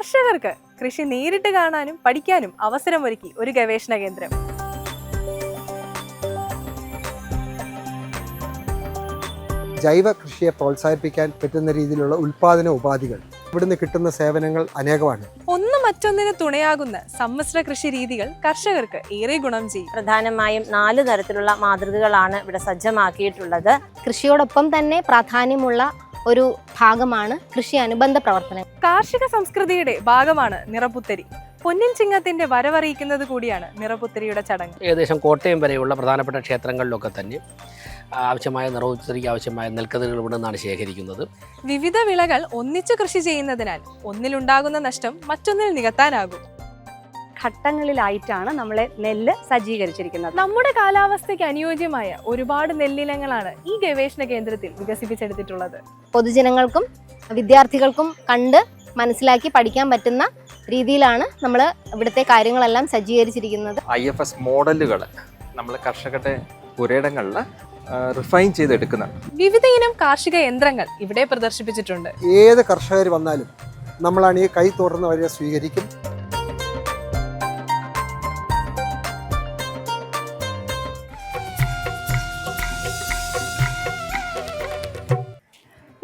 കർഷകർക്ക് കൃഷി നേരിട്ട് കാണാനും പഠിക്കാനും അവസരമൊരുക്കി ഒരു ഗവേഷണ കേന്ദ്രം. ജൈവ കൃഷിയെ പ്രോത്സാഹിപ്പിക്കാൻ പറ്റുന്ന രീതിയിലുള്ള ഉൽപാദന ഉപാധികൾ, ഇവിടുന്ന് കിട്ടുന്ന സേവനങ്ങൾ അനേകമാണ്. ഒന്ന് മറ്റൊന്നിന് തുണയാകുന്ന സമ്മിശ്ര കൃഷി രീതികൾ കർഷകർക്ക് ഏറെ ഗുണം ചെയ്യും. പ്രധാനമായും 4 തരത്തിലുള്ള മാതൃകകളാണ് ഇവിടെ സജ്ജമാക്കിയിട്ടുള്ളത്. കൃഷിയോടൊപ്പം തന്നെ പ്രാധാന്യമുള്ള ഒരു ഭാഗമാണ് കൃഷി അനുബന്ധ പ്രവർത്തനം. കാർഷിക സംസ്കൃതിയുടെ ഭാഗമാണ് നിറപുത്തരി. പൊന്നിൻ ചിങ്ങത്തിന്റെ വരവറിയിക്കുന്നത് കൂടിയാണ് നിറപുത്തരിയുടെ ചടങ്ങ്. ഏകദേശം കോട്ടയം വരെയുള്ള പ്രധാനപ്പെട്ട ക്ഷേത്രങ്ങളിലൊക്കെ തന്നെ ആവശ്യമായ നിറപുത്തരിക്ക് ആവശ്യമായ നെൽക്കതിരുകൾ ഇവിടെ നിന്നാണ് ശേഖരിക്കുന്നത്. വിവിധ വിളകൾ ഒന്നിച്ചു കൃഷി ചെയ്യുന്നതിനാൽ ഒന്നിലുണ്ടാകുന്ന നഷ്ടം മറ്റൊന്നിൽ നികത്താനാകും. ഘട്ടങ്ങളിലായിട്ടാണ് നമ്മളെ നെല്ല് സജ്ജീകരിച്ചിരിക്കുന്നത്. നമ്മുടെ കാലാവസ്ഥയ്ക്ക് അനുയോജ്യമായ ഒരുപാട് നെല്ലിനങ്ങളാണ് ഈ ഗവേഷണ കേന്ദ്രത്തിൽ വികസിപ്പിച്ചെടുത്തിട്ടുള്ളത്. പൊതുജനങ്ങൾക്കും വിദ്യാർത്ഥികൾക്കും കണ്ട് മനസ്സിലാക്കി പഠിക്കാൻ പറ്റുന്ന രീതിയിലാണ് നമ്മൾ ഇവിടുത്തെ കാര്യങ്ങളെല്ലാം സജ്ജീകരിച്ചിരിക്കുന്നത്. IFS മോഡലുകൾ നമ്മൾ കർഷകരുടെ പുരയിടങ്ങളിൽ റിഫൈൻ ചെയ്തെടുക്കുന്നതാണ്. വിവിധ ഇനം കാർഷിക യന്ത്രങ്ങൾ ഇവിടെ പ്രദർശിപ്പിച്ചിട്ടുണ്ട്. ഏത് കർഷകർ വന്നാലും നമ്മളാണ് ഈ കൈ തുറന്നവരെ സ്വീകരിക്കും.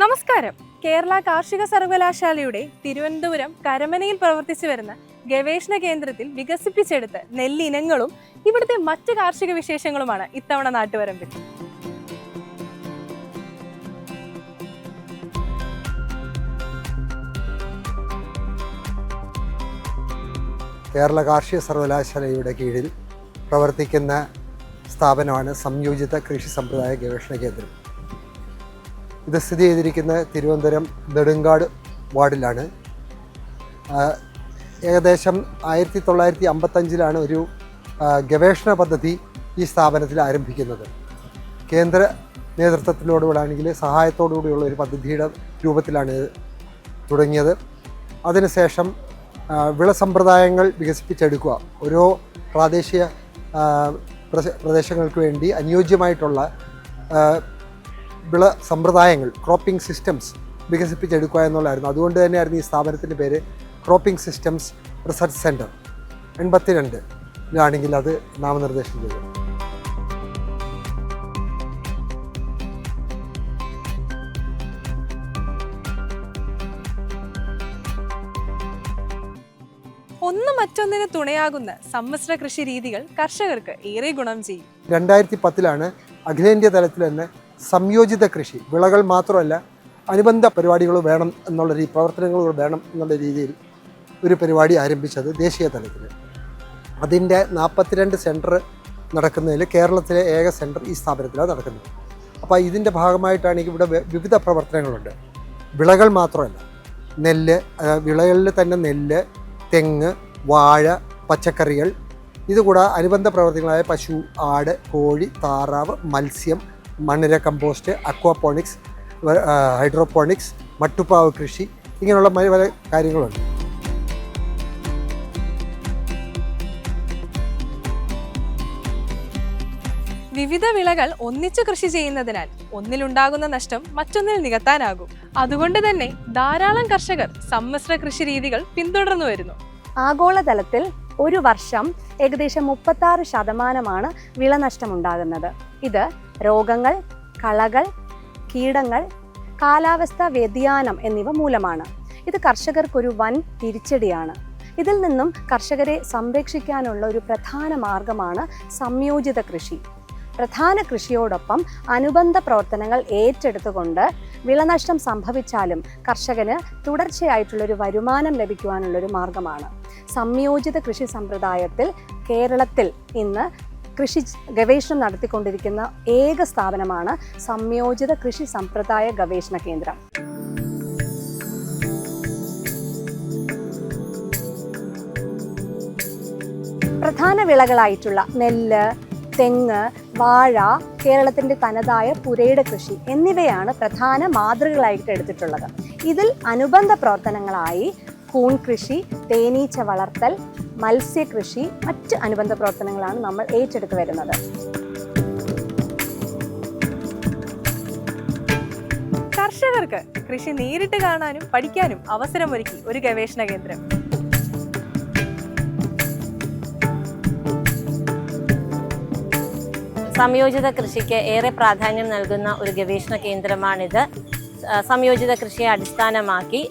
നമസ്കാരം. കേരള കാർഷിക സർവകലാശാലയുടെ തിരുവനന്തപുരം കരമനയിൽ പ്രവർത്തിച്ചു വരുന്ന ഗവേഷണ കേന്ദ്രത്തിൽ വികസിപ്പിച്ചെടുത്ത നെല്ലിനങ്ങളും ഇവിടുത്തെ മറ്റ് കാർഷിക വിശേഷങ്ങളുമാണ് ഇത്തവണ നാട്ടുവരമ്പിൽ. കേരള കാർഷിക സർവകലാശാലയുടെ കീഴിൽ പ്രവർത്തിക്കുന്ന സ്ഥാപനമാണ് സംയോജിത കൃഷി സമ്പ്രദായ ഗവേഷണ കേന്ദ്രം. ഇത് സ്ഥിതി ചെയ്തിരിക്കുന്ന തിരുവനന്തപുരം നെടുങ്കാട് വാർഡിലാണ്. ഏകദേശം 1955 ഒരു ഗവേഷണ പദ്ധതി ഈ സ്ഥാപനത്തിൽ ആരംഭിക്കുന്നത്. കേന്ദ്ര നേതൃത്വത്തിനോടുകൂടാണെങ്കിൽ സഹായത്തോടുകൂടിയുള്ള ഒരു പദ്ധതിയുടെ രൂപത്തിലാണ് ഇത് തുടങ്ങിയത്. അതിനുശേഷം വിള സമ്പ്രദായങ്ങൾ വികസിപ്പിച്ചെടുക്കുക, ഓരോ പ്രാദേശിക പ്രദേശങ്ങൾക്ക് വേണ്ടി അനുയോജ്യമായിട്ടുള്ള വിള സമ്പ്രദായങ്ങൾ, ക്രോപ്പിംഗ് സിസ്റ്റംസ് വികസിപ്പിച്ചെടുക്കുക എന്നുള്ളതായിരുന്നു. അതുകൊണ്ട് തന്നെയായിരുന്നു ഈ സ്ഥാപനത്തിൻ്റെ പേര് ക്രോപ്പിംഗ് സിസ്റ്റംസ് റിസർച്ച് സെൻറ്റർ. 82-ലാണെങ്കിൽ അത് നാമനിർദ്ദേശം ചെയ്തു. ഒന്ന് മറ്റൊന്നിന് തുണയാകുന്ന സമ്മിശ്ര കൃഷി രീതികൾ കർഷകർക്ക് ഏറെ ഗുണം ചെയ്യും. 2010-ലാണ് അഖിലേന്ത്യാ തലത്തിൽ തന്നെ സംയോജിത കൃഷി, വിളകൾ മാത്രമല്ല അനുബന്ധ പരിപാടികൾ വേണം എന്നുള്ള പ്രവർത്തനങ്ങൾ വേണം എന്നുള്ള രീതിയിൽ ഒരു പരിപാടി ആരംഭിച്ചത് ദേശീയ തലത്തിൽ. അതിൻ്റെ 42 സെൻറ്റർ നടക്കുന്നതിൽ കേരളത്തിലെ ഏക സെൻറ്റർ ഈ സ്ഥാപനത്തിലാണ് നടക്കുന്നത്. അപ്പോൾ ഇതിൻ്റെ ഭാഗമായിട്ടാണ് ഇവിടെ വിവിധ പ്രവർത്തനങ്ങളുണ്ട്. വിളകൾ മാത്രമല്ല, നെല്ല്, വിളകളിൽ തന്നെ നെല്ല്, തെങ്ങ്, വാഴ, പച്ചക്കറികൾ, ഇതുകൂടാതെ അനുബന്ധ പ്രവർത്തനങ്ങളായ പശു, ആട്, കോഴി, താറാവ്, മത്സ്യം, മണ്ണിര കമ്പോസ്റ്റ്, അക്വാപോണിക്സ്, ഹൈഡ്രോപോണിക്സ്, മട്ടുപ്പാവ് കൃഷി, ഇങ്ങനെയുള്ള പല കാര്യങ്ങളുണ്ട്. വിവിധ വിളകൾ ഒന്നിച്ചു കൃഷി ചെയ്യുന്നതിനാൽ ഒന്നിലുണ്ടാകുന്ന നഷ്ടം മറ്റൊന്നിൽ നികത്താനാകും. അതുകൊണ്ട് തന്നെ ധാരാളം കർഷകർ സമ്മിശ്ര കൃഷി രീതികൾ പിന്തുടർന്നു വരുന്നു. ആഗോളതലത്തിൽ ഒരു വർഷം ഏകദേശം 36% വിളനഷ്ടമുണ്ടാകുന്നത്. ഇത് രോഗങ്ങൾ, കളകൾ, കീടങ്ങൾ, കാലാവസ്ഥാ വ്യതിയാനം എന്നിവ മൂലമാണ്. ഇത് കർഷകർക്കൊരു വൻ തിരിച്ചടിയാണ്. ഇതിൽ നിന്നും കർഷകരെ സംരക്ഷിക്കാനുള്ള ഒരു പ്രധാന മാർഗമാണ് സംയോജിത കൃഷി. പ്രധാന കൃഷിയോടൊപ്പം അനുബന്ധ പ്രവർത്തനങ്ങൾ ഏറ്റെടുത്തുകൊണ്ട് വിളനഷ്ടം സംഭവിച്ചാലും കർഷകന് തുടർച്ചയായിട്ടുള്ളൊരു വരുമാനം ലഭിക്കുവാനുള്ളൊരു മാർഗമാണ്. സംയോജിത കൃഷി സമ്പ്രദായത്തിൽ കേരളത്തിൽ ഇന്ന് കൃഷി ഗവേഷണം നടത്തിക്കൊണ്ടിരിക്കുന്ന ഏക സ്ഥാപനമാണ് സംയോജിത കൃഷി സമ്പ്രദായ ഗവേഷണ കേന്ദ്രം. പ്രധാന വിളകളായിട്ടുള്ള നെല്ല്, തെങ്ങ്, വാഴ, കേരളത്തിൻ്റെ തനതായ പുരയിട കൃഷി എന്നിവയാണ് പ്രധാന മാതൃകകളായിട്ട് എടുത്തിട്ടുള്ളത്. ഇതിൽ അനുബന്ധ പ്രവർത്തനങ്ങളായി കൂൺ കൃഷി, തേനീച്ച വളർത്തൽ, മത്സ്യകൃഷി, മറ്റ് അനുബന്ധ പ്രവർത്തനങ്ങളാണ് നമ്മൾ ഏറ്റെടുത്തു വരുന്നത്. കർഷകർക്ക് കൃഷി നേരിട്ട് കാണാനും പഠിക്കാനും അവസരമൊരുക്കി ഒരു ഗവേഷണ കേന്ദ്രം. സംയോജിത കൃഷിക്ക് ഏറെ പ്രാധാന്യം നൽകുന്ന ഒരു ഗവേഷണ കേന്ദ്രമാണിത്. സംയോജിത കൃഷിയെ അടിസ്ഥാനമാക്കി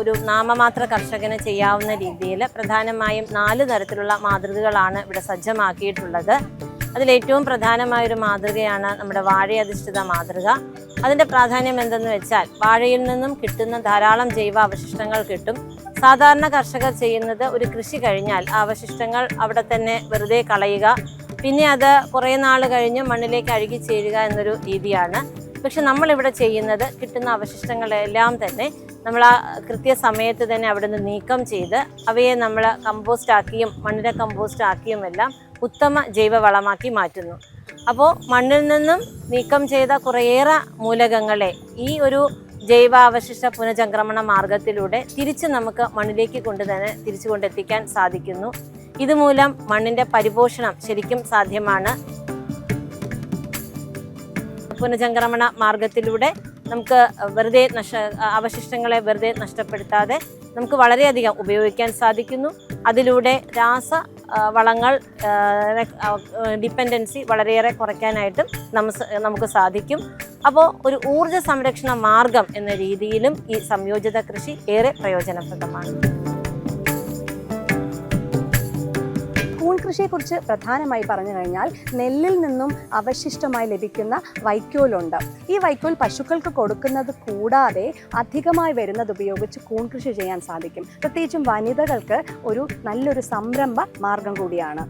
ഒരു നാമമാത്ര കർഷകന് ചെയ്യാവുന്ന രീതിയിൽ പ്രധാനമായും 4 തരത്തിലുള്ള മാതൃകകളാണ് ഇവിടെ സജ്ജമാക്കിയിട്ടുള്ളത്. അതിലേറ്റവും പ്രധാനമായൊരു മാതൃകയാണ് നമ്മുടെ വാഴയധിഷ്ഠിത മാതൃക. അതിൻ്റെ പ്രാധാന്യം എന്തെന്ന് വെച്ചാൽ വാഴയിൽ നിന്നും കിട്ടുന്ന ധാരാളം ജൈവ അവശിഷ്ടങ്ങൾ കിട്ടും. സാധാരണ കർഷകർ ചെയ്യുന്നത് ഒരു കൃഷി കഴിഞ്ഞാൽ ആ അവശിഷ്ടങ്ങൾ അവിടെ തന്നെ വെറുതെ കളയുക, പിന്നെ അത് കുറേ നാൾ കഴിഞ്ഞ് മണ്ണിലേക്ക് അഴുകി ചേരുക എന്നൊരു രീതിയാണ്. പക്ഷെ നമ്മളിവിടെ ചെയ്യുന്നത് കിട്ടുന്ന അവശിഷ്ടങ്ങളെല്ലാം തന്നെ നമ്മൾ ആ കൃത്യസമയത്ത് തന്നെ അവിടെ നിന്ന് നീക്കം ചെയ്ത് അവയെ നമ്മൾ കമ്പോസ്റ്റാക്കിയും മണ്ണിര കമ്പോസ്റ്റാക്കിയും എല്ലാം ഉത്തമ ജൈവവളമാക്കി മാറ്റുന്നു. അപ്പോൾ മണ്ണിൽ നിന്നും നീക്കം ചെയ്ത കുറേയേറെ മൂലകങ്ങളെ ഈ ഒരു ജൈവാവശിഷ്ട പുനഃചംക്രമണ മാർഗത്തിലൂടെ തിരിച്ച് നമുക്ക് മണ്ണിലേക്ക് തിരിച്ചു കൊണ്ടെത്തിക്കാൻ സാധിക്കുന്നു. ഇതുമൂലം മണ്ണിൻ്റെ പരിപോഷണം ശരിക്കും സാധ്യമാണ്. പുനഃചംക്രമണ മാർഗത്തിലൂടെ നമുക്ക് അവശിഷ്ടങ്ങളെ വെറുതെ നഷ്ടപ്പെടുത്താതെ നമുക്ക് വളരെയധികം ഉപയോഗിക്കാൻ സാധിക്കുന്നു. അതിലൂടെ വളങ്ങൾ ഡിപ്പെൻഡൻസി വളരെയേറെ കുറയ്ക്കാനായിട്ടും നമുക്ക് സാധിക്കും. അപ്പോൾ ഒരു ഊർജ്ജ സംരക്ഷണ മാർഗം എന്ന രീതിയിലും ഈ സംയോജിത കൃഷി ഏറെ പ്രയോജനപ്രദമാണ്. കൂൺ കൃഷിയെക്കുറിച്ച് പ്രധാനമായി പറഞ്ഞു കഴിഞ്ഞാൽ നെല്ലിൽ നിന്നും അവശിഷ്ടമായി ലഭിക്കുന്ന വൈക്കോലുണ്ട്. ഈ വൈക്കോൽ പശുക്കൾക്ക് കൊടുക്കുന്നത് കൂടാതെ അധികമായി വരുന്നത് ഉപയോഗിച്ച് കൂൺ കൃഷി ചെയ്യാൻ സാധിക്കും. പ്രത്യേകിച്ചും വനിതകൾക്ക് ഒരു നല്ലൊരു സംരംഭ മാർഗം കൂടിയാണ്.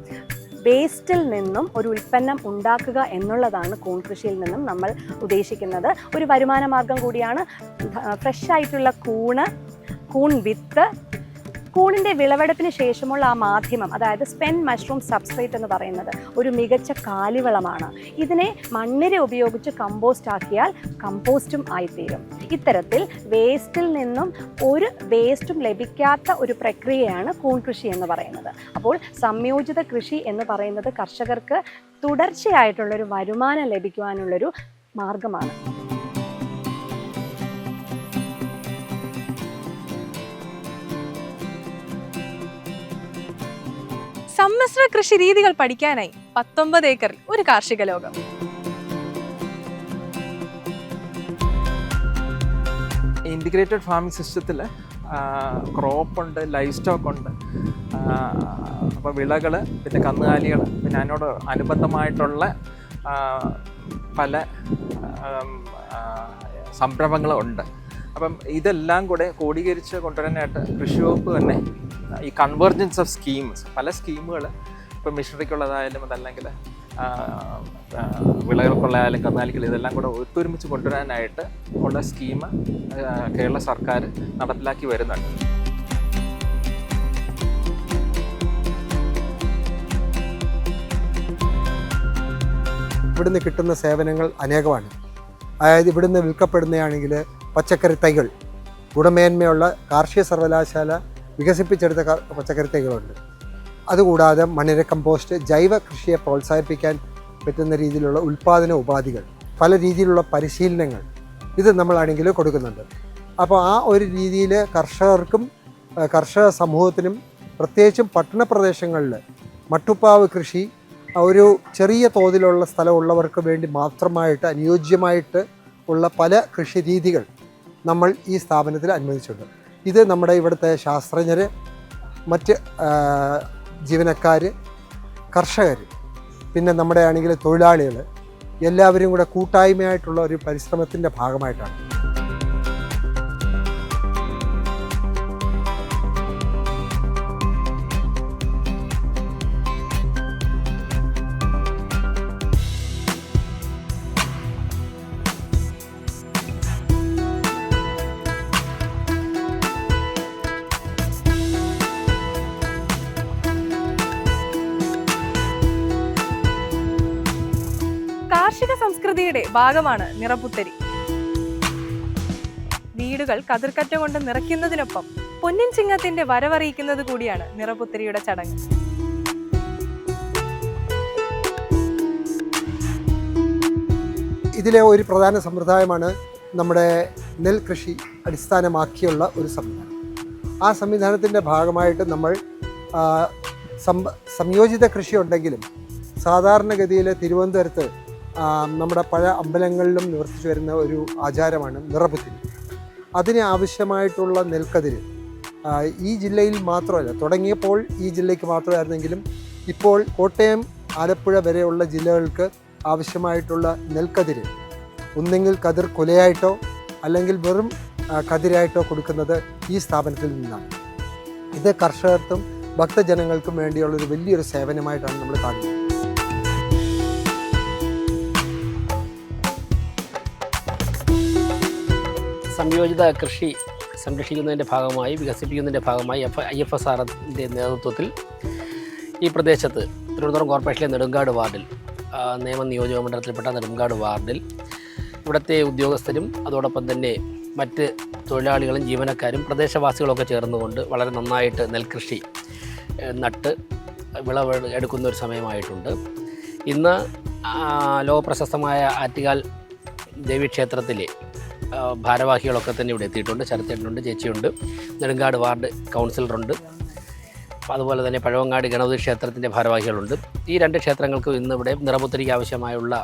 വേസ്റ്റിൽ നിന്നും ഒരു ഉൽപ്പന്നം ഉണ്ടാക്കുക എന്നുള്ളതാണ് കൂൺ കൃഷിയിൽ നിന്നും നമ്മൾ ഉദ്ദേശിക്കുന്നത്. ഒരു വരുമാന മാർഗം കൂടിയാണ്. ഫ്രഷ് ആയിട്ടുള്ള കൂൺ വിത്ത്, കൂണിൻ്റെ വിളവെടുപ്പിന് ശേഷമുള്ള ആ മാധ്യമം, അതായത് സ്പെൻഡ് മഷ്റൂം സബ്സ്ട്രേറ്റ് എന്ന് പറയുന്നത് ഒരു മികച്ച കാലിവളമാണ്. ഇതിനെ മണ്ണിര ഉപയോഗിച്ച് കമ്പോസ്റ്റ് ആക്കിയാൽ കമ്പോസ്റ്റും ആയിത്തീരും. ഇത്തരത്തിൽ വേസ്റ്റിൽ നിന്നും ഒരു വേസ്റ്റും ലഭിക്കാത്ത ഒരു പ്രക്രിയയാണ് കൂൺ കൃഷി എന്ന് പറയുന്നത്. അപ്പോൾ സംയോജിത കൃഷി എന്ന് പറയുന്നത് കർഷകർക്ക് തുടർച്ചയായിട്ടുള്ളൊരു വരുമാനം ലഭിക്കുവാനുള്ളൊരു മാർഗമാണ്. സമ്മിശ്ര കൃഷി രീതികൾ പഠിക്കാനായി 19 ഏക്കറിൽ ഒരു കാർഷിക ലോകം. ഇൻറ്റിഗ്രേറ്റഡ് ഫാമിംഗ് സിസ്റ്റത്തിൽ ക്രോപ്പ് ഉണ്ട്, ലൈഫ് സ്റ്റോക്ക് ഉണ്ട്, അപ്പോൾ വിളകൾ, പിന്നെ കന്നുകാലികൾ, പിന്നെ അതിനോട് അനുബന്ധമായിട്ടുള്ള പല സംരംഭങ്ങളും ഉണ്ട്. അപ്പം ഇതെല്ലാം കൂടെ ക്രോഡീകരിച്ച് കൊണ്ടുവരാനായിട്ട് കൃഷി വകുപ്പ് തന്നെ ഈ കൺവെർജൻസ് ഓഫ് സ്കീംസ്, പല സ്കീമുകൾ, ഇപ്പം മിഷണറിക്കുള്ളതായാലും അതല്ലെങ്കിൽ വിളകൾക്കുള്ളതായാലും കന്നാലികൾ, ഇതെല്ലാം കൂടെ ഒത്തൊരുമിച്ച് കൊണ്ടുവരാനായിട്ട് ഉള്ള സ്കീം കേരള സർക്കാർ നടപ്പിലാക്കി വരുന്നുണ്ട്. ഇവിടുന്ന് കിട്ടുന്ന സേവനങ്ങൾ അനേകമാണ്. അതായത് ഇവിടുന്ന് വിൽക്കപ്പെടുന്നതാണെങ്കിൽ പച്ചക്കറി തൈകൾ, ഗുണമേന്മയുള്ള കാർഷിക സർവകലാശാല വികസിപ്പിച്ചെടുത്ത പച്ചക്കറി തൈകളുണ്ട്. അതുകൂടാതെ മണ്ണിര കമ്പോസ്റ്റ്, ജൈവ കൃഷിയെ പ്രോത്സാഹിപ്പിക്കാൻ പറ്റുന്ന രീതിയിലുള്ള ഉൽപ്പാദന ഉപാധികൾ, പല രീതിയിലുള്ള പരിശീലനങ്ങൾ ഇത് നമ്മളാണെങ്കിൽ കൊടുക്കുന്നുണ്ട്. അപ്പോൾ ആ ഒരു രീതിയിൽ കർഷകർക്കും കർഷക സമൂഹത്തിനും പ്രത്യേകിച്ചും പട്ടണ പ്രദേശങ്ങളിൽ മട്ടുപ്പാവ് കൃഷി ഒരു ചെറിയ തോതിലുള്ള സ്ഥലമുള്ളവർക്ക് വേണ്ടി മാത്രമായിട്ട് അനുയോജ്യമായിട്ട് ഉള്ള പല കൃഷി രീതികൾ നമ്മൾ ഈ സ്ഥാപനത്തിൽ അനുവദിച്ചിട്ടുണ്ട്. ഇത് നമ്മുടെ ഇവിടുത്തെ ശാസ്ത്രജ്ഞർ, മറ്റ് ജീവനക്കാർ, കർഷകർ, പിന്നെ നമ്മുടെ ആണെങ്കിൽ തൊഴിലാളികൾ എല്ലാവരും കൂടെ കൂട്ടായ്മയായിട്ടുള്ള ഒരു പരിശ്രമത്തിൻ്റെ ഭാഗമായിട്ടാണ്. കാർഷിക സംസ്കൃതിയുടെ ഭാഗമാണ് നിറപുത്തരി. വീടുകൾ കതിർക്കറ്റ കൊണ്ട് നിറയ്ക്കുന്നതിനൊപ്പം പൊന്നിൻ ചിങ്ങത്തിന്റെ വരവറിയിക്കുന്നത് കൂടിയാണ് നിറപുത്തരിയുടെ ചടങ്ങ്. ഇതിലെ ഒരു പ്രധാന സമ്പ്രദായമാണ് നമ്മുടെ നെൽകൃഷി അടിസ്ഥാനമാക്കിയുള്ള ഒരു സംവിധാനം. ആ സംവിധാനത്തിൻ്റെ ഭാഗമായിട്ട് നമ്മൾ സംയോജിത കൃഷി ഉണ്ടെങ്കിലും സാധാരണഗതിയിൽ തിരുവനന്തപുരത്ത് നമ്മുടെ പല അമ്പലങ്ങളിലും നിവർത്തിച്ചു വരുന്ന ഒരു ആചാരമാണ് നിറപുത്തിരി. അതിന് ആവശ്യമായിട്ടുള്ള നെൽക്കതിര് ഈ ജില്ലയിൽ മാത്രമല്ല, തുടങ്ങിയപ്പോൾ ഈ ജില്ലയ്ക്ക് മാത്രമായിരുന്നെങ്കിലും ഇപ്പോൾ കോട്ടയം, ആലപ്പുഴ വരെയുള്ള ജില്ലകൾക്ക് ആവശ്യമായിട്ടുള്ള നെൽക്കതിര് ഒന്നെങ്കിൽ കതിർ കൊലയായിട്ടോ അല്ലെങ്കിൽ വെറും കതിരായിട്ടോ കൊടുക്കുന്നത് ഈ സ്ഥാപനത്തിൽ നിന്നാണ്. ഇത് കർഷകർക്കും ഭക്തജനങ്ങൾക്കും വേണ്ടിയുള്ളൊരു വലിയൊരു സേവനമായിട്ടാണ് നമ്മൾ കാണുന്നത്. സംയോജിത കൃഷി സംരക്ഷിക്കുന്നതിൻ്റെ ഭാഗമായി, വികസിപ്പിക്കുന്നതിൻ്റെ ഭാഗമായി IFSRൻ്റെ നേതൃത്വത്തിൽ ഈ പ്രദേശത്ത് തിരുവനന്തപുരം കോർപ്പറേഷനിലെ നെടുങ്കാട് വാർഡിൽ, നിയമ നിയോജക മണ്ഡലത്തിൽപ്പെട്ട നെടുങ്കാട് വാർഡിൽ ഇവിടുത്തെ ഉദ്യോഗസ്ഥരും അതോടൊപ്പം തന്നെ മറ്റ് തൊഴിലാളികളും ജീവനക്കാരും പ്രദേശവാസികളൊക്കെ ചേർന്നുകൊണ്ട് വളരെ നന്നായിട്ട് നെൽകൃഷി നട്ട് വിളവ് എടുക്കുന്ന ഒരു സമയമായിട്ടുണ്ട്. ഇന്ന് ലോകപ്രശസ്തമായ ആറ്റുകാൽ ദേവീക്ഷേത്രത്തിലെ ഭാരവാഹികളൊക്കെ തന്നെ ഇവിടെ എത്തിയിട്ടുണ്ട്. ശരത്തേട്ടനുണ്ട്, ചേച്ചിയുണ്ട്, നെടുങ്കാട് വാർഡ് കൗൺസിലറുണ്ട്, അതുപോലെ തന്നെ പഴവങ്ങാട് ഗണപതി ക്ഷേത്രത്തിൻ്റെ ഭാരവാഹികളുണ്ട്. ഈ 2 ക്ഷേത്രങ്ങൾക്കും ഇന്നിവിടെ നിറപുത്തരിക്ക് ആവശ്യമായുള്ള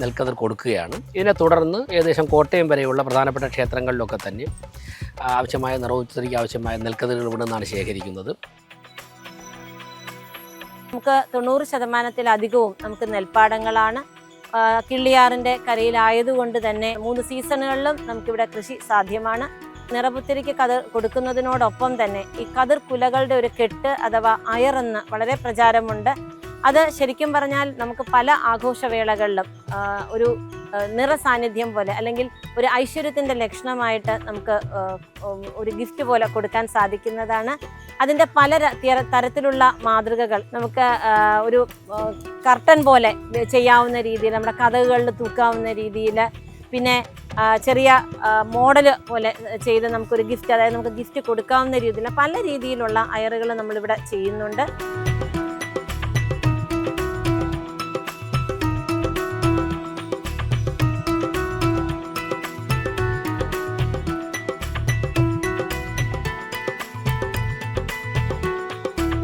നെൽക്കതിർ കൊടുക്കുകയാണ്. ഇതിനെ തുടർന്ന് ഏകദേശം കോട്ടയം വരെയുള്ള പ്രധാനപ്പെട്ട ക്ഷേത്രങ്ങളിലൊക്കെ തന്നെ ആവശ്യമായ നിറപുത്തരിക്ക് ആവശ്യമായ നെൽക്കതിരുകൾ ഇവിടെ നിന്നാണ് ശേഖരിക്കുന്നത്. നമുക്ക് 90% നമുക്ക് നെൽപ്പാടങ്ങളാണ്. കിള്ളിയാറിൻ്റെ കരയിലായതുകൊണ്ട് തന്നെ 3 സീസണുകളിലും നമുക്കിവിടെ കൃഷി സാധ്യമാണ്. നിറപുത്തരിക്ക് കതിർ കൊടുക്കുന്നതിനോടൊപ്പം തന്നെ ഈ കതിർ കുലകളുടെ ഒരു കെട്ട് അഥവാ അയറെന്ന് വളരെ പ്രചാരമുണ്ട്. അത് ശരിക്കും പറഞ്ഞാൽ നമുക്ക് പല ആഘോഷവേളകളിലും ഒരു നിറസാന്നിധ്യം പോലെ അല്ലെങ്കിൽ ഒരു ഐശ്വര്യത്തിൻ്റെ ലക്ഷണമായിട്ട് നമുക്ക് ഒരു ഗിഫ്റ്റ് പോലെ കൊടുക്കാൻ സാധിക്കുന്നതാണ്. അതിൻ്റെ പല തരത്തിലുള്ള മാതൃകകൾ നമുക്ക് ഒരു കർട്ടൻ പോലെ ചെയ്യാവുന്ന രീതിയിൽ, നമ്മുടെ കഥകളിൽ തൂക്കാവുന്ന രീതിയിൽ, പിന്നെ ചെറിയ മോഡൽ പോലെ ചെയ്ത് നമുക്കൊരു ഗിഫ്റ്റ്, അതായത് നമുക്ക് ഗിഫ്റ്റ് കൊടുക്കാവുന്ന രീതിയിൽ പല രീതിയിലുള്ള അയറുകൾ നമ്മളിവിടെ ചെയ്യുന്നുണ്ട്.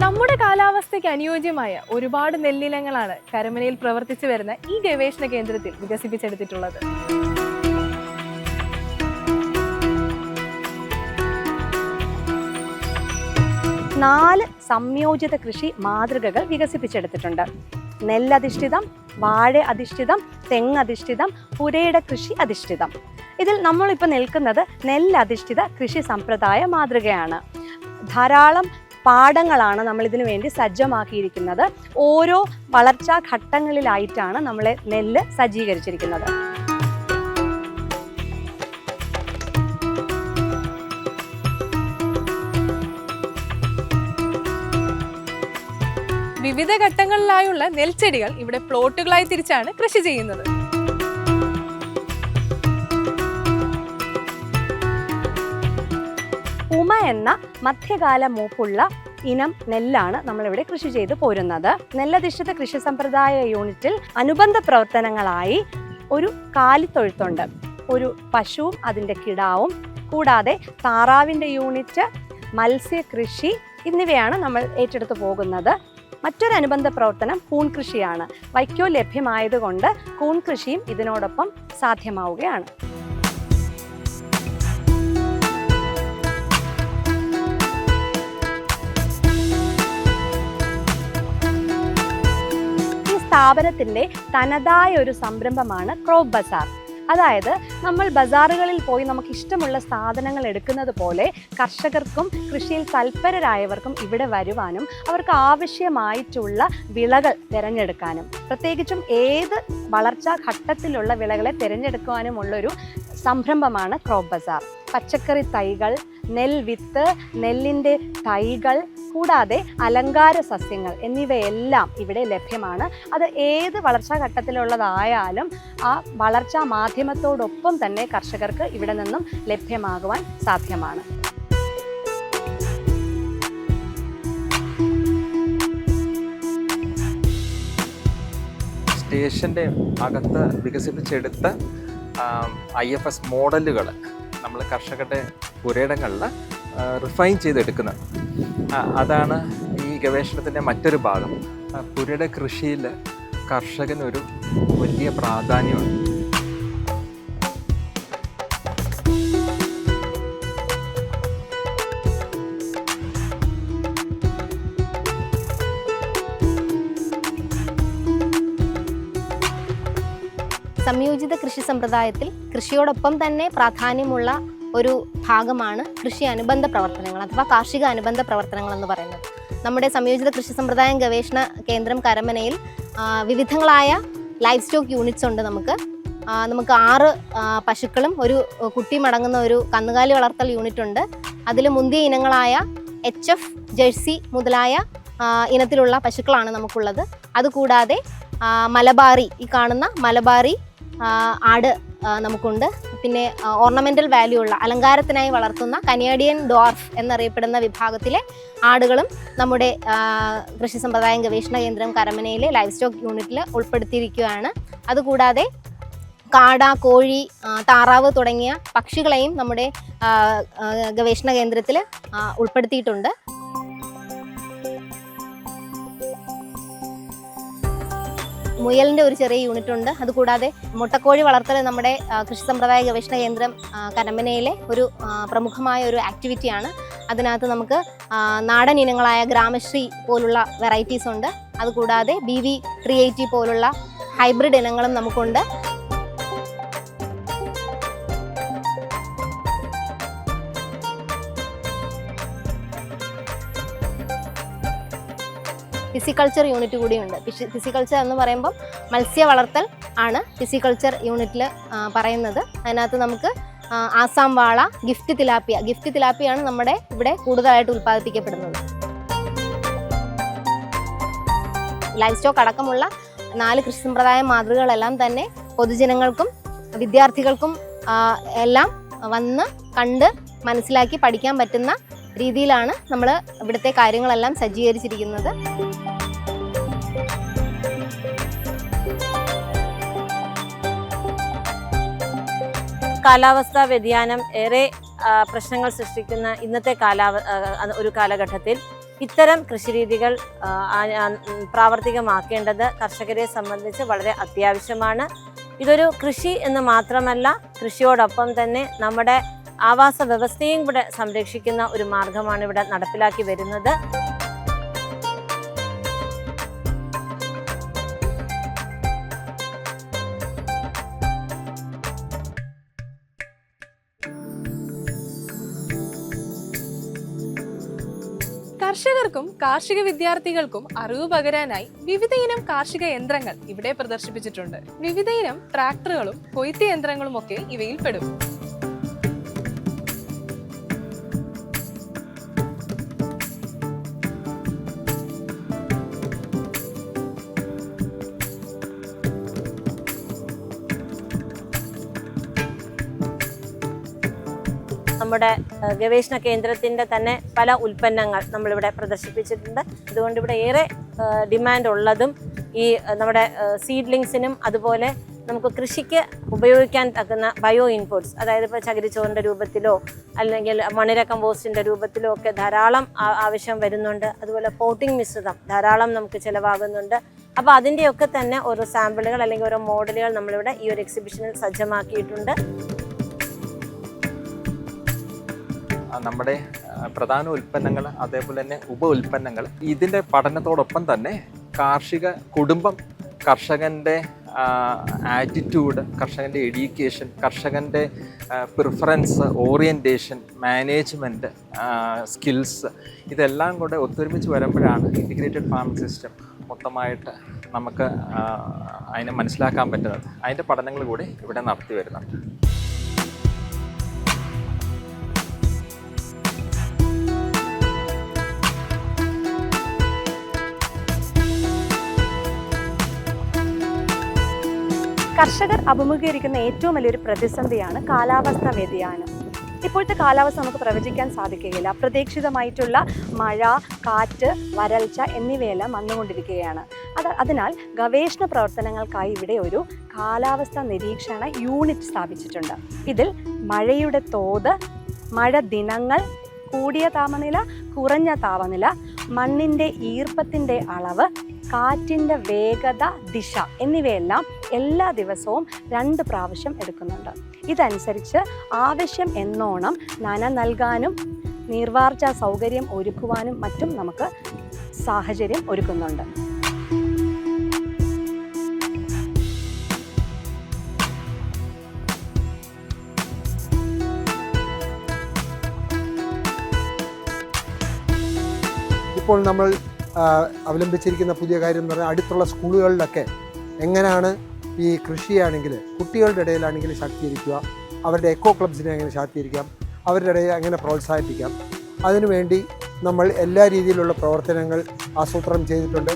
നമ്മുടെ കാലാവസ്ഥയ്ക്ക് അനുയോജ്യമായ ഒരുപാട് നെല്ലിനങ്ങളാണ് കരമനയിൽ പ്രവർത്തിച്ചു വരുന്ന ഈ ഗവേഷണ കേന്ദ്രത്തിൽ വികസിപ്പിച്ചെടുത്തിട്ടുള്ളത്. നാല് സംയോജിത കൃഷി മാതൃകകൾ വികസിപ്പിച്ചെടുത്തിട്ടുണ്ട്. നെല്ലധിഷ്ഠിതം, വാഴ അധിഷ്ഠിതം, തെങ്ങധിഷ്ഠിതം, പുരയിട കൃഷി അധിഷ്ഠിതം. ഇതിൽ നമ്മളിപ്പോൾ നിൽക്കുന്നത് നെല്ലധിഷ്ഠിത കൃഷി സമ്പ്രദായ മാതൃകയാണ്. ധാരാളം പാടങ്ങളാണ് നമ്മൾ ഇതിനു വേണ്ടി സജ്ജമാക്കിയിരിക്കുന്നത്. ഓരോ വളർച്ചാ ഘട്ടങ്ങളിലായിട്ടാണ് നമ്മൾ നെല്ല് സജ്ജീകരിച്ചിരിക്കുന്നത്. വിവിധ ഘട്ടങ്ങളിലായുള്ള നെൽച്ചെടികൾ ഇവിടെ പ്ലോട്ടുകളായി തിരിച്ചാണ് കൃഷി ചെയ്യുന്നത്. ഉമ എന്ന മധ്യകാല മൂപ്പുള്ള ഇനം നെല്ലാണ് നമ്മളിവിടെ കൃഷി ചെയ്ത് പോരുന്നത്. നെല്ലധിഷ്ഠിത കൃഷി സമ്പ്രദായ യൂണിറ്റിൽ അനുബന്ധ പ്രവർത്തനങ്ങളായി ഒരു കാലിത്തൊഴുത്തുണ്ട്, ഒരു പശുവും അതിൻ്റെ കിടാവും, കൂടാതെ താറാവിൻ്റെ യൂണിറ്റ്, മത്സ്യകൃഷി എന്നിവയാണ് നമ്മൾ ഏറ്റെടുത്ത് പോകുന്നത്. മറ്റൊരു അനുബന്ധ പ്രവർത്തനം കൂൺ കൃഷിയാണ്. വൈക്കോൽ ലഭ്യമായതുകൊണ്ട് കൂൺ കൃഷിയും ഇതിനോടൊപ്പം സാധ്യമാവുകയാണ്. ഈ സ്ഥാപനത്തിൻ്റെ തനതായ ഒരു സംരംഭമാണ് ക്രോപ്പ് ബസാർ. അതായത് നമ്മൾ ബസാറുകളിൽ പോയി നമുക്ക് ഇഷ്ടമുള്ള സാധനങ്ങൾ എടുക്കുന്നത് പോലെ കർഷകർക്കും കൃഷിയിൽ തൽപരരായവർക്കും ഇവിടെ വരുവാനും അവർക്ക് ആവശ്യമായിട്ടുള്ള വിളകൾ തിരഞ്ഞെടുക്കാനും, പ്രത്യേകിച്ചും ഏത് വളർച്ചാ ഘട്ടത്തിലുള്ള വിളകളെ തിരഞ്ഞെടുക്കുവാനുമുള്ളൊരു സംരംഭമാണ് ക്രോപ്പ് ബസാർ. പച്ചക്കറി തൈകൾ, നെൽവിത്ത്, നെല്ലിൻ്റെ തൈകൾ, കൂടാതെ അലങ്കാര സസ്യങ്ങൾ എന്നിവയെല്ലാം ഇവിടെ ലഭ്യമാണ്. അത് ഏത് വളർച്ചാ ഘട്ടത്തിലുള്ളതായാലും ആ വളർച്ചാ മാധ്യമത്തോടൊപ്പം തന്നെ കർഷകർക്ക് ഇവിടെ നിന്നും ലഭ്യമാകുവാൻ സാധ്യമാണ്. സ്റ്റേഷൻ്റെ അകത്ത് വികസിപ്പിച്ചെടുത്ത IFS മോഡലുകൾ നമ്മൾ കർഷകരുടെ പുരയിടങ്ങളിൽ റിഫൈൻ ചെയ്തെടുക്കുന്നത്. അതാണ് ഈ ഗവേഷണത്തിൻ്റെ മറ്റൊരു ഭാഗം. പുരയിട കൃഷിയിൽ കർഷകനൊരു വലിയ പ്രാധാന്യമുണ്ട്. സംയോജിത കൃഷി സമ്പ്രദായത്തിൽ കൃഷിയോടൊപ്പം തന്നെ പ്രാധാന്യമുള്ള ഒരു ഭാഗമാണ് കൃഷി അനുബന്ധ പ്രവർത്തനങ്ങൾ അഥവാ കാർഷിക അനുബന്ധ പ്രവർത്തനങ്ങൾ എന്ന് പറയുന്നത്. നമ്മുടെ സംയോജിത കൃഷി സമ്പ്രദായം ഗവേഷണ കേന്ദ്രം കരമനയിൽ വിവിധങ്ങളായ ലൈഫ് സ്റ്റോക്ക് യൂണിറ്റ്സ് ഉണ്ട്. നമുക്ക് 6 പശുക്കളും ഒരു കുട്ടിയും അടങ്ങുന്ന ഒരു കന്നുകാലി വളർത്തൽ യൂണിറ്റ് ഉണ്ട്. അതിൽ മുന്തിയ ഇനങ്ങളായ HF, ജേഴ്സി മുതലായ ഇനത്തിലുള്ള പശുക്കളാണ് നമുക്കുള്ളത്. അതുകൂടാതെ മലബാറി, ഈ കാണുന്ന മലബാറി ആട് നമുക്കുണ്ട്. പിന്നെ ഓർണമെൻ്റൽ വാല്യൂ ഉള്ള അലങ്കാരത്തിനായി വളർത്തുന്ന കനേഡിയൻ ഡോർഫ് എന്നറിയപ്പെടുന്ന വിഭാഗത്തിലെ ആടുകളും നമ്മുടെ കൃഷി സമ്പ്രദായം ഗവേഷണ കേന്ദ്രം കരമനയിലെ ലൈഫ് സ്റ്റോക്ക് യൂണിറ്റിൽ ഉൾപ്പെടുത്തിയിരിക്കുകയാണ്. അതുകൂടാതെ കാട, കോഴി, താറാവ് തുടങ്ങിയ പക്ഷികളെയും നമ്മുടെ ഗവേഷണ കേന്ദ്രത്തിൽ ഉൾപ്പെടുത്തിയിട്ടുണ്ട്. മുയലിൻ്റെ ഒരു ചെറിയ യൂണിറ്റ് ഉണ്ട്. അതുകൂടാതെ മുട്ടക്കോഴി വളർത്തൽ നമ്മുടെ കൃഷി സമ്പ്രദായ ഗവേഷണ കേന്ദ്രം കരമനയിലെ ഒരു പ്രമുഖമായ ഒരു ആക്ടിവിറ്റിയാണ്. അതിനകത്ത് നമുക്ക് നാടൻ ഇനങ്ങളായ ഗ്രാമശ്രീ പോലുള്ള വെറൈറ്റീസ് ഉണ്ട്. അതുകൂടാതെ BV 380 പോലുള്ള ഹൈബ്രിഡ് ഇനങ്ങളും നമുക്കുണ്ട്. ഫിസിക്കൾച്ചർ യൂണിറ്റ് കൂടിയുണ്ട്. ഫിസിക്കൾച്ചർ എന്ന് പറയുമ്പം മത്സ്യ വളർത്തൽ ആണ് ഫിസിക്കൾച്ചർ യൂണിറ്റിൽ പറയുന്നത്. അതിനകത്ത് നമുക്ക് ആസാം വാള, ഗിഫ്റ്റ് തിലാപ്പിയാണ് നമ്മുടെ ഇവിടെ കൂടുതലായിട്ട് ഉൽപ്പാദിപ്പിക്കപ്പെടുന്നത്. ലൈഫ് സ്റ്റോക്ക് അടക്കമുള്ള 4 കൃഷി സമ്പ്രദായ മാതൃകകളെല്ലാം തന്നെ പൊതുജനങ്ങൾക്കും വിദ്യാർത്ഥികൾക്കും എല്ലാം വന്ന് കണ്ട് മനസ്സിലാക്കി പഠിക്കാൻ പറ്റുന്ന രീതിയിലാണ് നമ്മൾ ഇവിടുത്തെ കാര്യങ്ങളെല്ലാം സജ്ജീകരിച്ചിരിക്കുന്നത്. കാലാവസ്ഥാ വ്യതിയാനം ഏറെ പ്രശ്നങ്ങൾ സൃഷ്ടിക്കുന്ന ഇന്നത്തെ ഒരു കാലഘട്ടത്തിൽ ഇത്തരം കൃഷിരീതികൾ പ്രാവർത്തികമാക്കേണ്ടത് കർഷകരെ സംബന്ധിച്ച് വളരെ അത്യാവശ്യമാണ്. ഇതൊരു കൃഷി എന്ന് മാത്രമല്ല, കൃഷിയോടൊപ്പം തന്നെ നമ്മുടെ ആവാസ വ്യവസ്ഥയും കൂടെ സംരക്ഷിക്കുന്ന ഒരു മാർഗമാണ് ഇവിടെ നടപ്പിലാക്കി വരുന്നത്. കർഷകർക്കും കാർഷിക വിദ്യാർത്ഥികൾക്കും അറിവ് പകരാനായി വിവിധ ഇനം കാർഷിക യന്ത്രങ്ങൾ ഇവിടെ പ്രദർശിപ്പിച്ചിട്ടുണ്ട്. വിവിധ ഇനം ട്രാക്ടറുകളും കൊയ്ത്ത് യന്ത്രങ്ങളും ഒക്കെ ഇവയിൽ പെടും. നമ്മുടെ ഗവേഷണ കേന്ദ്രത്തിൻ്റെ തന്നെ പല ഉൽപ്പന്നങ്ങൾ നമ്മളിവിടെ പ്രദർശിപ്പിച്ചിട്ടുണ്ട്. അതുകൊണ്ട് ഇവിടെ ഏറെ ഡിമാൻഡ് ഉള്ളതും ഈ നമ്മുടെ സീഡ്ലിങ്സിനും അതുപോലെ നമുക്ക് കൃഷിക്ക് ഉപയോഗിക്കാൻ തക്കുന്ന ബയോ ഇൻപുട്സ്, അതായത് ഇപ്പോൾ ചകിരിച്ചോറിൻ്റെ രൂപത്തിലോ അല്ലെങ്കിൽ മണിര കമ്പോസ്റ്റിൻ്റെ രൂപത്തിലോ ഒക്കെ ധാരാളം ആവശ്യം വരുന്നുണ്ട്. അതുപോലെ പോട്ടിംഗ് മിശ്രിതം ധാരാളം നമുക്ക് ചിലവാകുന്നുണ്ട്. അപ്പോൾ അതിൻ്റെയൊക്കെ തന്നെ ഓരോ സാമ്പിളുകൾ അല്ലെങ്കിൽ ഓരോ മോഡലുകൾ നമ്മളിവിടെ ഈ ഒരു എക്സിബിഷനിൽ സജ്ജമാക്കിയിട്ടുണ്ട്. നമ്മുടെ പ്രധാന ഉൽപ്പന്നങ്ങൾ അതേപോലെ തന്നെ ഉപ ഉൽപ്പന്നങ്ങൾ ഇതിൻ്റെ പഠനത്തോടൊപ്പം തന്നെ കാർഷിക കുടുംബം, കർഷകൻ്റെ ആറ്റിറ്റ്യൂഡ്, കർഷകൻ്റെ എഡ്യൂക്കേഷൻ, കർഷകൻ്റെ പ്രിഫറൻസ്, ഓറിയൻറ്റേഷൻ, മാനേജ്മെൻറ്റ്, സ്കിൽസ്, ഇതെല്ലാം കൂടെ ഒത്തൊരുമിച്ച് വരുമ്പോഴാണ് ഇൻറ്റിഗ്രേറ്റഡ് ഫാമിംഗ് സിസ്റ്റം മൊത്തമായിട്ട് നമുക്ക് അതിനെ മനസ്സിലാക്കാൻ പറ്റുന്നത്. അതിൻ്റെ പഠനങ്ങൾ കൂടി ഇവിടെ നടത്തി വരുന്നുണ്ട്. കർഷകർ അഭിമുഖീകരിക്കുന്ന ഏറ്റവും വലിയൊരു പ്രതിസന്ധിയാണ് കാലാവസ്ഥാ വ്യതിയാനം. ഇപ്പോഴത്തെ കാലാവസ്ഥ നമുക്ക് പ്രവചിക്കാൻ സാധിക്കുകയില്ല. അപ്രതീക്ഷിതമായിട്ടുള്ള മഴ, കാറ്റ്, വരൾച്ച എന്നിവയെല്ലാം വന്നുകൊണ്ടിരിക്കുകയാണ്. അതിനാൽ ഗവേഷണ പ്രവർത്തനങ്ങൾക്കായി ഇവിടെ ഒരു കാലാവസ്ഥാ നിരീക്ഷണ യൂണിറ്റ് സ്ഥാപിച്ചിട്ടുണ്ട്. ഇതിൽ മഴയുടെ തോത്, മഴ ദിനങ്ങൾ, കൂടിയ താപനില, കുറഞ്ഞ താപനില, മണ്ണിൻ്റെ ഈർപ്പത്തിൻ്റെ അളവ്, കാറ്റിൻ്റെ വേഗത, ദിശ എന്നിവയെല്ലാം എല്ലാ ദിവസവും 2 പ്രാവശ്യം എടുക്കുന്നുണ്ട്. ഇതനുസരിച്ച് ആവശ്യം എന്നോണം നന നൽകാനും നീർവാർച്ച സൗകര്യം ഒരുക്കുവാനും മറ്റും നമുക്ക് സാഹചര്യം ഒരുക്കുന്നുണ്ട്. ഇപ്പോൾ നമ്മൾ അവലംബിച്ചിരിക്കുന്ന പുതിയ കാര്യം എന്ന് പറഞ്ഞാൽ അടുത്തുള്ള സ്കൂളുകളിലൊക്കെ എങ്ങനെയാണ് ഈ കൃഷിയാണെങ്കിൽ കുട്ടികളുടെ ഇടയിലാണെങ്കിൽ ശാക്തീകരിക്കുക, അവരുടെ എക്കോ ക്ലബ്സിനെ എങ്ങനെ ശാക്തീകരിക്കാം, അവരുടെ ഇടയിൽ എങ്ങനെ പ്രോത്സാഹിപ്പിക്കാം, അതിനുവേണ്ടി നമ്മൾ എല്ലാ രീതിയിലുള്ള പ്രവർത്തനങ്ങൾ ആസൂത്രണം ചെയ്തിട്ടുണ്ട്.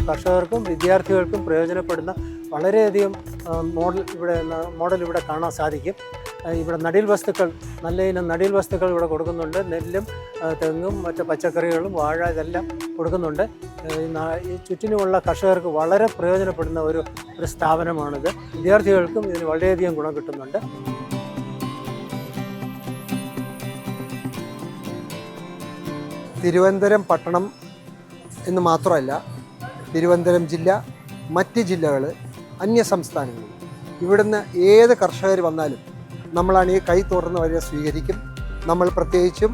കർഷകർക്കും വിദ്യാർത്ഥികൾക്കും പ്രയോജനപ്പെടുന്ന വളരെയധികം മോഡൽ ഇവിടെ കാണാൻ സാധിക്കും. ഇവിടെ നടീൽ വസ്തുക്കൾ, നല്ല ഇനം നടീൽ വസ്തുക്കൾ ഇവിടെ കൊടുക്കുന്നുണ്ട്. നെല്ലും തെങ്ങും മറ്റ് പച്ചക്കറികളും വാഴ ഇതെല്ലാം കൊടുക്കുന്നുണ്ട്. ഈ ചുറ്റിനുമുള്ള കർഷകർക്ക് വളരെ പ്രയോജനപ്പെടുന്ന ഒരു സ്ഥാപനമാണിത്. വിദ്യാർത്ഥികൾക്കും ഇതിന് വളരെയധികം ഗുണം കിട്ടുന്നുണ്ട്. തിരുവനന്തപുരം പട്ടണം എന്ന് മാത്രമല്ല, തിരുവനന്തപുരം ജില്ല, മറ്റ് ജില്ലകൾ, അന്യ സംസ്ഥാനങ്ങൾ, ഇവിടുന്ന് ഏത് കർഷകർ വന്നാലും നമ്മളാണ് ഈ കൈ തുറന്ന് വരെ സ്വീകരിക്കും. നമ്മൾ പ്രത്യേകിച്ചും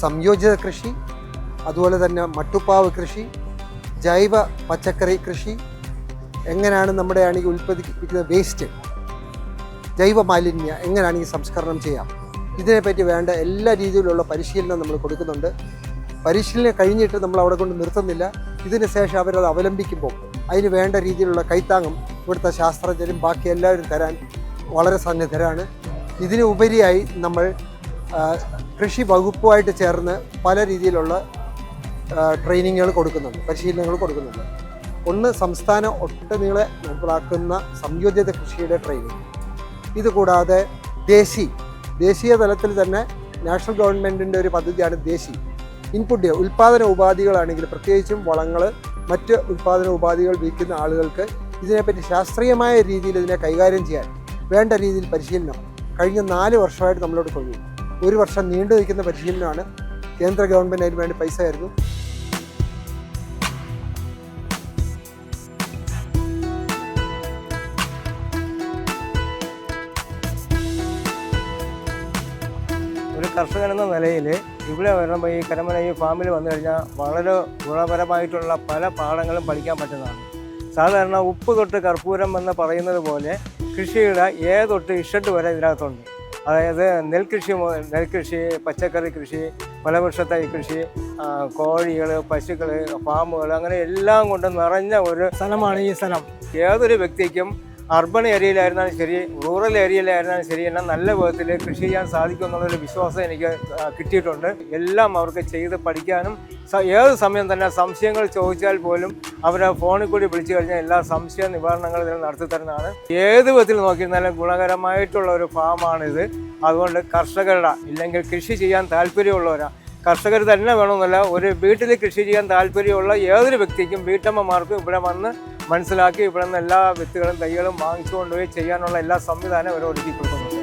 സംയോജിത കൃഷി, അതുപോലെ തന്നെ മട്ടുപ്പാവ് കൃഷി, ജൈവ പച്ചക്കറി കൃഷി, എങ്ങനെയാണ് നമ്മുടെ ആണെങ്കിൽ ഉൽപ്പാദിപ്പിക്കുന്ന വേസ്റ്റ്, ജൈവ മാലിന്യ എങ്ങനെയാണെങ്കിൽ സംസ്കരണം ചെയ്യാം, ഇതിനെപ്പറ്റി വേണ്ട എല്ലാ രീതിയിലുള്ള പരിശീലനം നമ്മൾ കൊടുക്കുന്നുണ്ട്. പരിശീലനം കഴിഞ്ഞിട്ട് നമ്മൾ അവിടെ കൊണ്ട് നിർത്തുന്നില്ല. ഇതിന് ശേഷം അവരത് അവലംബിക്കുമ്പോൾ അതിന് വേണ്ട രീതിയിലുള്ള കൈത്താങ്ങും ഇവിടുത്തെ ശാസ്ത്രജ്ഞരും ബാക്കി എല്ലാവരും തരാൻ വളരെ സന്നദ്ധരാണ്. ഇതിന് ഉപരിയായി നമ്മൾ കൃഷി വകുപ്പുമായിട്ട് ചേർന്ന് പല രീതിയിലുള്ള ട്രെയിനിങ്ങുകൾ കൊടുക്കുന്നുണ്ട്, പരിശീലനങ്ങൾ കൊടുക്കുന്നുണ്ട്. ഒന്ന്, സംസ്ഥാന ഒട്ടുനീളെ നടപ്പിലാക്കുന്ന സംയോജിത കൃഷിയുടെ ട്രെയിനിങ്. ഇതുകൂടാതെ ദേശീയ തലത്തിൽ തന്നെ നാഷണൽ ഗവൺമെൻറ്റിൻ്റെ ഒരു പദ്ധതിയാണ് ദേശി ഇൻപുട്ട് ഉൽപ്പാദന ഉപാധികളാണെങ്കിൽ, പ്രത്യേകിച്ചും വളങ്ങൾ, മറ്റ് ഉൽപ്പാദന ഉപാധികൾ വിൽക്കുന്ന ആളുകൾക്ക് ഇതിനെപ്പറ്റി ശാസ്ത്രീയമായ രീതിയിൽ ഇതിനെ കൈകാര്യം ചെയ്യാൻ വേണ്ട രീതിയിൽ പരിശീലനം കഴിഞ്ഞ 4 വർഷമായിട്ട് നമ്മളോട് കൊള്ളു. 1 വർഷം നീണ്ടു നിൽക്കുന്ന പരിശീലനമാണ്. കേന്ദ്ര ഗവൺമെൻറ് അതിന് വേണ്ടി പൈസ ആയിരുന്നു. ഒരു കർഷകനെന്ന നിലയിൽ ഇവിടെ വരുമ്പോൾ ഈ കരമന ഈ ഫാമിൽ വന്നു കഴിഞ്ഞാൽ വളരെ ഗുണപരമായിട്ടുള്ള പല പാഠങ്ങളും പഠിക്കാൻ പറ്റുന്നതാണ്. സാധാരണ ഉപ്പ് തൊട്ട് കർപ്പൂരം എന്ന് പറയുന്നത് പോലെ കൃഷിയുടെ തൊട്ട് ഇഷട്ട് വരെ ഇതിനകത്തുണ്ട്. അതായത് നെൽകൃഷി, പച്ചക്കറി കൃഷി, ഫലവൃക്ഷത്തൈ കൃഷി, കോഴികൾ, പശുക്കൾ, ഫാമുകൾ, അങ്ങനെ എല്ലാം കൊണ്ട് നിറഞ്ഞ ഒരു സ്ഥലമാണ് ഈ സ്ഥലം. ഏതൊരു വ്യക്തിക്കും അർബൺ ഏരിയയിലായിരുന്നാലും ശരി, റൂറൽ ഏരിയയിലായിരുന്നാലും ശരി, എന്നാൽ നല്ല വിധത്തിൽ കൃഷി ചെയ്യാൻ സാധിക്കും എന്നുള്ളൊരു വിശ്വാസം എനിക്ക് കിട്ടിയിട്ടുണ്ട്. എല്ലാം അവർക്ക് ചെയ്ത് പഠിക്കാനും ഏത് സമയം തന്നെ സംശയങ്ങൾ ചോദിച്ചാൽ പോലും അവരെ ഫോണിൽ കൂടി വിളിച്ചു കഴിഞ്ഞാൽ എല്ലാ സംശയ നിവാരണങ്ങളും ഇതിൽ നടത്തി തരുന്നതാണ്. ഏത് വിധത്തിൽ നോക്കിയിരുന്നാലും ഗുണകരമായിട്ടുള്ള ഒരു ഫാമാണിത്. അതുകൊണ്ട് കർഷകരുടെ ഇല്ലെങ്കിൽ കൃഷി ചെയ്യാൻ താല്പര്യമുള്ളവരാ, കർഷകർ തന്നെ വേണമെന്നല്ല, ഒരു വീട്ടിൽ കൃഷി ചെയ്യാൻ താല്പര്യമുള്ള ഏതൊരു വ്യക്തിക്കും, വീട്ടമ്മമാർക്കും ഇവിടെ വന്ന് മനസ്സിലാക്കി ഇവിടെ നിന്ന് എല്ലാ വിത്തുകളും തൈകളും വാങ്ങിച്ചു കൊണ്ടുപോയി ചെയ്യാനുള്ള എല്ലാ സംവിധാനം അവർ ഒരുക്കി കൊടുക്കുന്നുണ്ട്.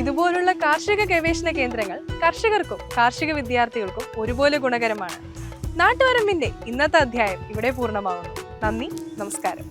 ഇതുപോലുള്ള കാർഷിക ഗവേഷണ കേന്ദ്രങ്ങൾ കർഷകർക്കും കാർഷിക വിദ്യാർത്ഥികൾക്കും ഒരുപോലെ ഗുണകരമാണ്. നാട്ടുവരമ്പിന്റെ ഇന്നത്തെ അധ്യായം ഇവിടെ പൂർണ്ണമാകുന്നു. നന്ദി, നമസ്കാരം.